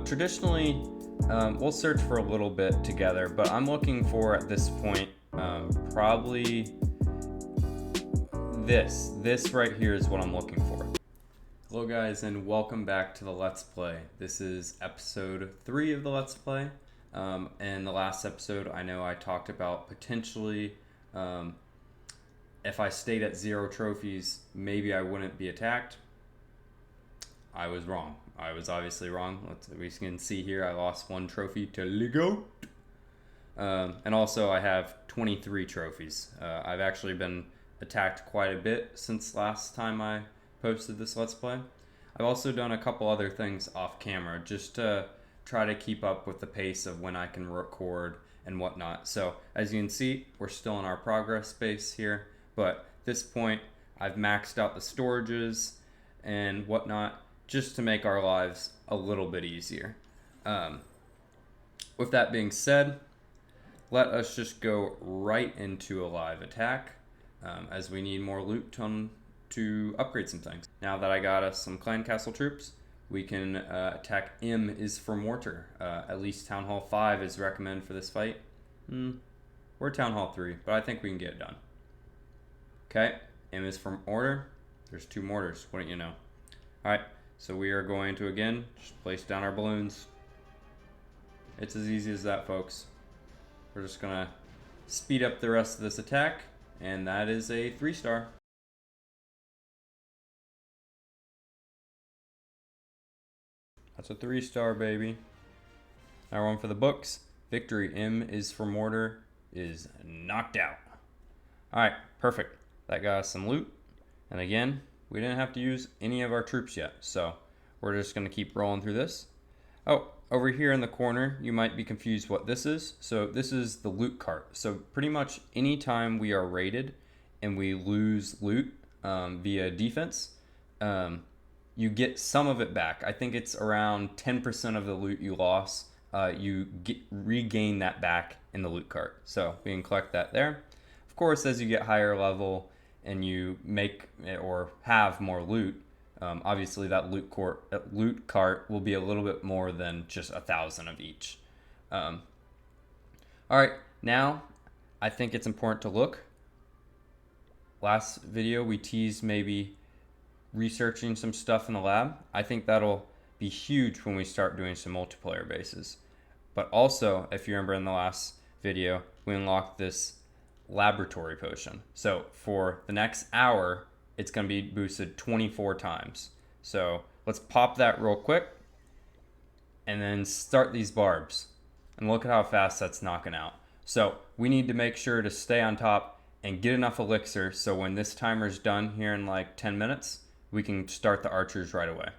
Traditionally, we'll search for a little bit together, but I'm looking for, at this point, probably this. This right here is what I'm looking for. Hello guys, and welcome back to the Let's Play. This is episode 3 of the Let's Play. In the last episode, I know I talked about potentially, if I stayed at 0 trophies, maybe I wouldn't be attacked. I was wrong. I was obviously wrong. We can see here I lost 1 trophy to Lego. And also I have 23 trophies. I've actually been attacked quite a bit since last time I posted this Let's Play. I've also done a couple other things off camera just to try to keep up with the pace of when I can record and whatnot. So as you can see, we're still in our progress space here, but at this point I've maxed out the storages and whatnot just to make our lives a little bit easier. With that being said, let us just go right into a live attack as we need more loot to upgrade some things. Now that I got us some clan castle troops, we can attack M is for Mortar. At least Town Hall 5 is recommended for this fight. We're Town Hall 3, but I think we can get it done. Okay, M is for Mortar. There's 2 mortars, wouldn't you know? Alright, so we are going to, again, just place down our balloons. It's as easy as that, folks. We're just going to speed up the rest of this attack, and that is a 3-star. That's a 3-star, baby. Now one for the books. Victory. M is for Mortar is knocked out. Alright, perfect. That got us some loot. And again, we didn't have to use any of our troops yet, so we're just going to keep rolling through this. Oh, over here in the corner, you might be confused what this is. So this is the loot cart. So pretty much anytime we are raided and we lose loot via defense, you get some of it back. I think it's around 10% of the loot you lost. You regain that back in the loot cart. So we can collect that there. Of course, as you get higher level and you make or have more loot, obviously that loot cart will be a little bit more than just 1,000 of each. All right, now I think it's important to look. Last video we teased maybe researching some stuff in the lab. I think that'll be huge when we start doing some multiplayer bases. But also, if you remember in the last video, we unlocked this laboratory potion. So for the next hour, it's going to be boosted 24 times. So let's pop that real quick and then start these barbs. And look at how fast that's knocking out. So we need to make sure to stay on top and get enough elixir so when this timer's done here in like 10 minutes, we can start the archers right away.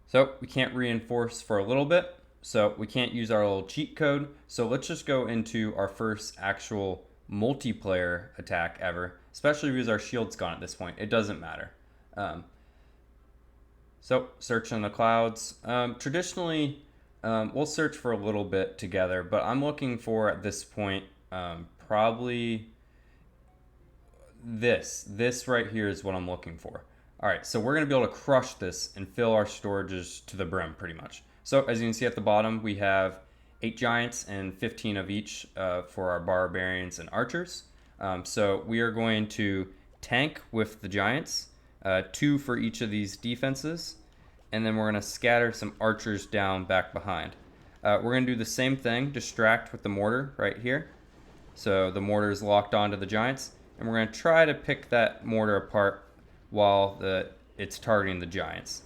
So we can't reinforce for a little bit. So we can't use our little cheat code. So let's just go into our first actual multiplayer attack ever, especially because our shield's gone at this point. It doesn't matter. So search in the clouds. Traditionally, we'll search for a little bit together, but I'm looking for, at this point, probably this. This right here is what I'm looking for. All right, so we're going to be able to crush this and fill our storages to the brim pretty much. So as you can see at the bottom, we have 8 giants and 15 of each for our barbarians and archers. So we are going to tank with the giants, 2 for each of these defenses, and then we're going to scatter some archers down back behind. We're going to do the same thing, distract with the mortar right here. So the mortar is locked onto the giants, and we're going to try to pick that mortar apart while it's targeting the giants.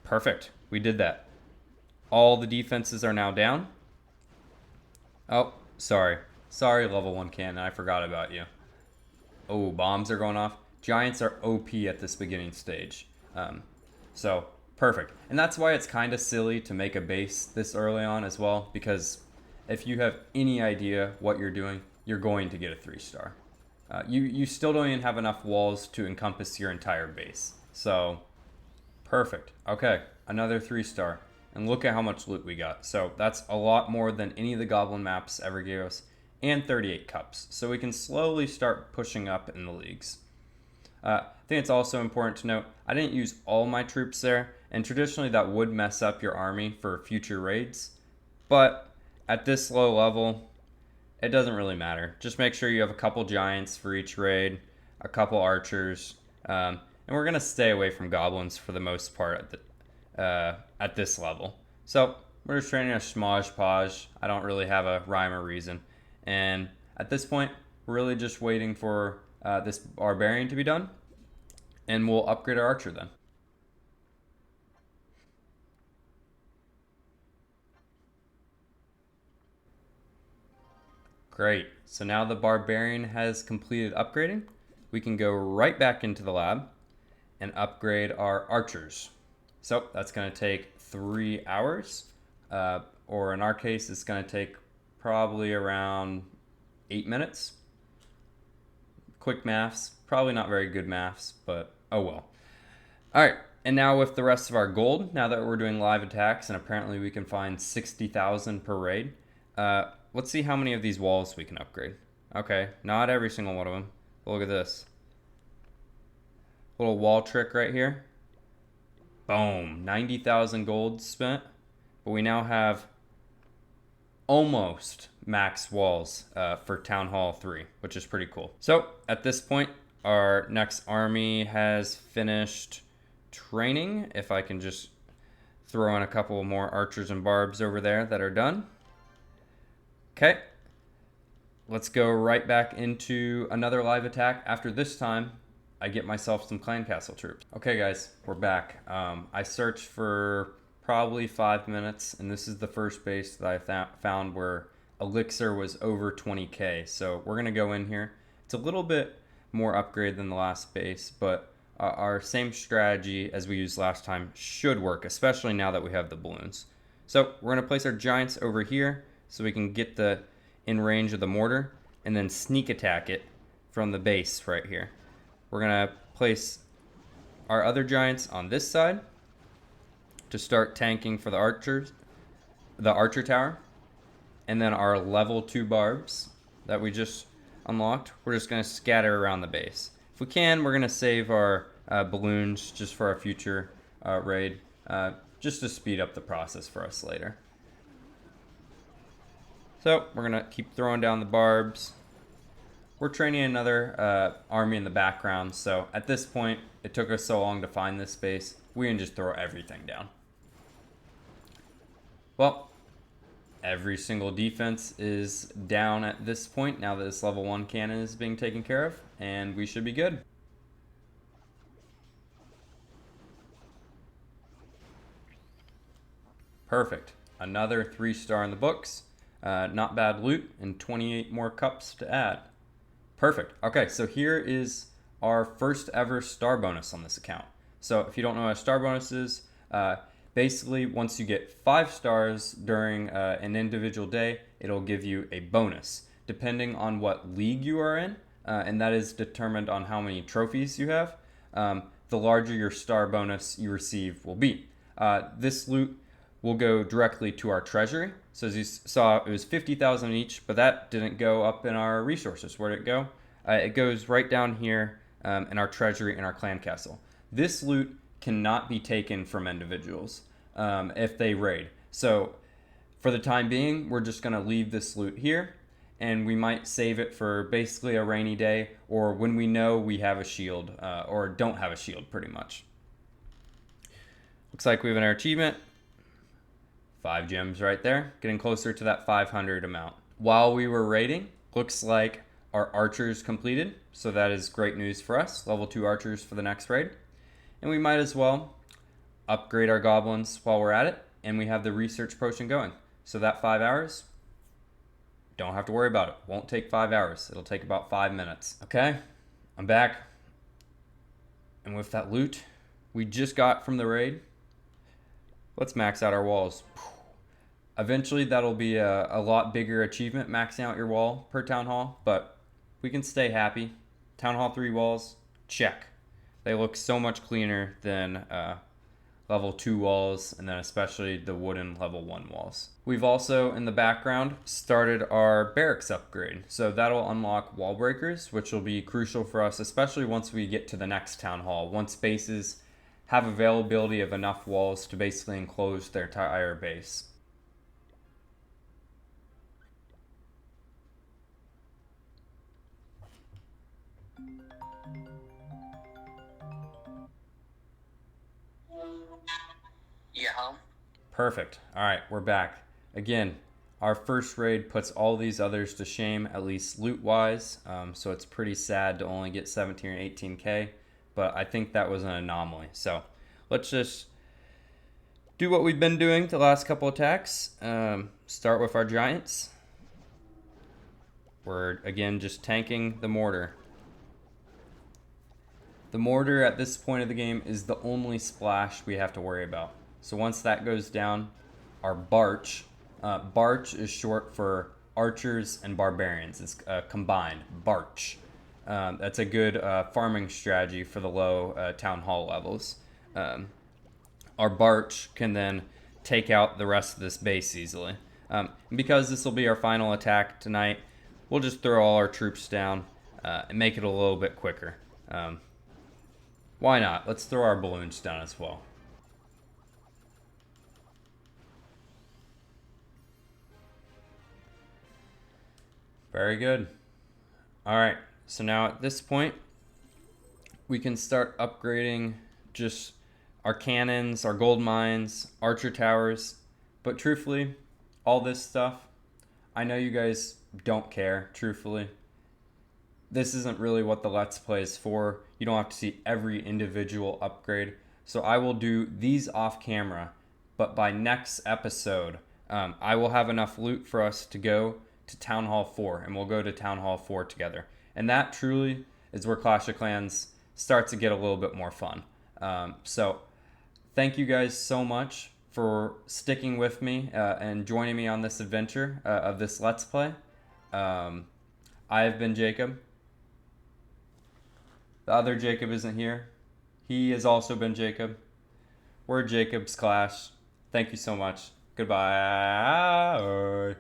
Perfect, we did that. All the defenses are now down. Oh, sorry. Sorry, level 1 cannon. I forgot about you. Oh, bombs are going off. Giants are OP at this beginning stage. So, perfect. And that's why it's kind of silly to make a base this early on as well, because if you have any idea what you're doing, you're going to get a 3-star. You still don't even have enough walls to encompass your entire base. So, perfect. Okay, another 3-star. And look at how much loot we got. So that's a lot more than any of the Goblin Maps ever gave us. And 38 cups. So we can slowly start pushing up in the leagues. I think it's also important to note, I didn't use all my troops there. And traditionally that would mess up your army for future raids. But at this low level, it doesn't really matter. Just make sure you have a couple giants for each raid, a couple archers, and we're gonna stay away from goblins for the most part at this level. So we're just training a schmodge podge. I don't really have a rhyme or reason, and at this point, we're really just waiting for this barbarian to be done, and we'll upgrade our archer then. Great. So now the barbarian has completed upgrading. We can go right back into the lab and upgrade our archers. So that's going to take 3 hours, or in our case, it's going to take probably around 8 minutes. Quick maths, probably not very good maths, but oh well. All right, and now with the rest of our gold, now that we're doing live attacks, and apparently we can find 60,000 per raid, let's see how many of these walls we can upgrade. Okay, not every single one of them. Look at this. Little wall trick right here. Boom, 90,000 gold spent. But we now have almost max walls for Town Hall 3, which is pretty cool. So at this point, our next army has finished training. If I can just throw in a couple more archers and barbs over there that are done. Okay, let's go right back into another live attack. After this time, I get myself some clan castle troops. Okay guys, we're back. I searched for probably 5 minutes, and this is the first base that I found where elixir was over 20k. So we're gonna go in here. It's a little bit more upgrade than the last base, but our same strategy as we used last time should work, especially now that we have the balloons. So we're gonna place our giants over here so we can get in range of the mortar and then sneak attack it from the base right here. We're gonna place our other giants on this side to start tanking for the archers, the archer tower, and then our level 2 barbs that we just unlocked, we're just gonna scatter around the base. If we can, we're gonna save our balloons just for our future raid, just to speed up the process for us later. So we're gonna keep throwing down the barbs. We're training another army in the background, so at this point, it took us so long to find this space, we can just throw everything down. Well, every single defense is down at this point, now that this level 1 cannon is being taken care of, and we should be good. Perfect. Another 3-star in the books. Not bad loot, and 28 more cups to add. Perfect. Okay, so here is our first ever star bonus on this account. So if you don't know what a star bonus is, basically once you get 5 stars during an individual day, it'll give you a bonus, depending on what league you are in, and that is determined on how many trophies you have. The larger your star bonus you receive will be. This loot will go directly to our treasury. So as you saw, it was 50,000 each, but that didn't go up in our resources. Where did it go? It goes right down here in our treasury in our clan castle. This loot cannot be taken from individuals if they raid. So for the time being, we're just gonna leave this loot here, and we might save it for basically a rainy day, or when we know we have a shield, or don't have a shield pretty much. Looks like we have an achievement. 5 gems right there, getting closer to that 500 amount. While we were raiding, looks like our archers completed, so that is great news for us. Level 2 archers for the next raid. And we might as well upgrade our goblins while we're at it, and we have the research potion going. So that 5 hours, don't have to worry about it. Won't take 5 hours. It'll take about 5 minutes. Okay, I'm back. And with that loot we just got from the raid, let's max out our walls. Eventually that'll be a lot bigger achievement, maxing out your wall per town hall, but we can stay happy. Town Hall 3 walls, check. They look so much cleaner than level 2 walls, and then especially the wooden level 1 walls. We've also, in the background, started our barracks upgrade. So that'll unlock wall breakers, which will be crucial for us, especially once we get to the next town hall. Once bases have availability of enough walls to basically enclose their entire base. Yeah. Perfect. All right, we're back. Again, our first raid puts all these others to shame, at least loot-wise. So it's pretty sad to only get 17 or 18k, but I think that was an anomaly. So let's just do what we've been doing the last couple attacks. Start with our giants. We're, again, just tanking the mortar. The mortar at this point of the game is the only splash we have to worry about. So once that goes down, our barch. Barch is short for archers and barbarians. It's combined, barch. That's a good farming strategy for the low town hall levels. Our barch can then take out the rest of this base easily. And because this will be our final attack tonight, we'll just throw all our troops down and make it a little bit quicker. Why not? Let's throw our balloons down as well. Very good. All right, so now at this point, we can start upgrading just our cannons, our gold mines, archer towers. But truthfully, all this stuff, I know you guys don't care, truthfully. This isn't really what the Let's Play is for. You don't have to see every individual upgrade. So I will do these off camera, but by next episode, I will have enough loot for us to go to Town Hall 4, and we'll go to Town Hall 4 together. And that truly is where Clash of Clans starts to get a little bit more fun. So thank you guys so much for sticking with me and joining me on this adventure of this Let's Play. I've been Jacob. The other Jacob isn't here. He has also been Jacob. We're Jacob's Clash. Thank you so much. Goodbye.